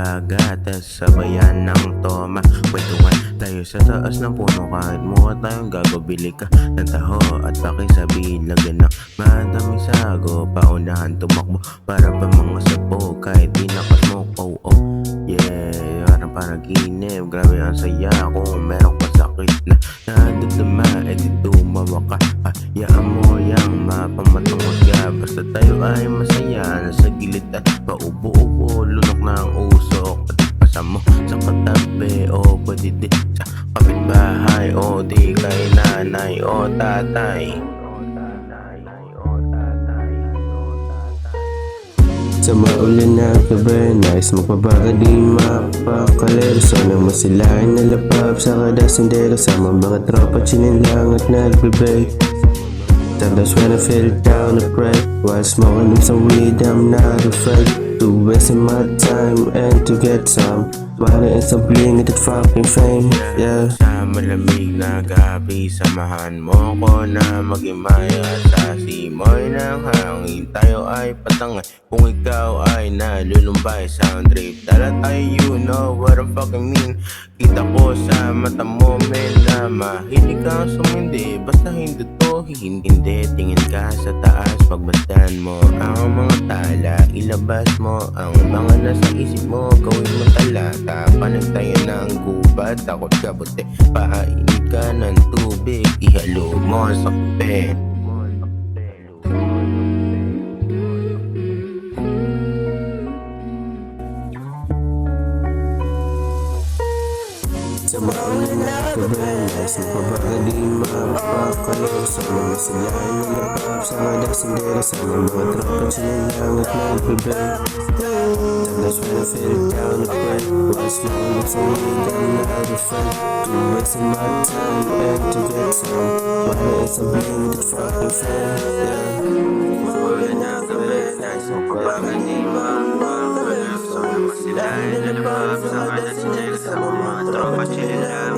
baga, tas sabayan ng toma. Kwentuhan tayo sa taas ng puno, kahit mukha tayong gagabili ka ng taho at pakisabilagan ng madaming sago. Paunahan tumakbo para pa mga sapo, kahit di nakasmoke. Oh oh yeah, parang panaginip. Grabe ang saya kung meron ka sakit na nadadama, di tumawa ka. Hayaan mo yang mapamatungkot ka, basta tayo ay masaya. Nasa gilid at paubo-ubo, lunok ng usok. At ipasa mo sa katabi o pwede din sa kapitbahay, o di kay nanay o tatay. Sa maulan na gabi, nais magpabaga di mapakalero. So naman sila ay nalapab sa kada sendero, sa mga tropa chinilang at nagbibay. Sometimes when I feel down to pray, while smoking some weed, I'm not afraid to waste my time and to get some money and some bling at that fucking fame, yeah. Sa malamig na gabi, samahan mo ko na mag-imaya. Sa simoy ng hangin, tayo ay patangay. Kung ikaw ay nalulumbay sa trip, tala tayo, you know what I fucking mean. Kita ko sa mata mo, men, na mahilig kang sumindi. Basta hindi to hindi, tingin ka sa taas. Pagbasdan mo ang mga tala, ilabas mo ang mga nasa isip mo, gawin mo talata. Panag tayo ng gubat, takot ka buti, painit ka ng tubig, ihalo mo sa kape. Sa maulan na gabi, nais magpabaga di mapakalero. So naman sila ay nalapab sa kada sendero, sa mga tropa chinilang at nagbibay. Sometimes when I feel down to pray, while smoking some weed, I'm not afraid to waste my time and to get some money and some bling at that fucking fame, yeah. Maulan na gabi, nais magpabaga di mapakalero. So naman sila ay nalapab sa kada sendero, sa mga tropa chinilang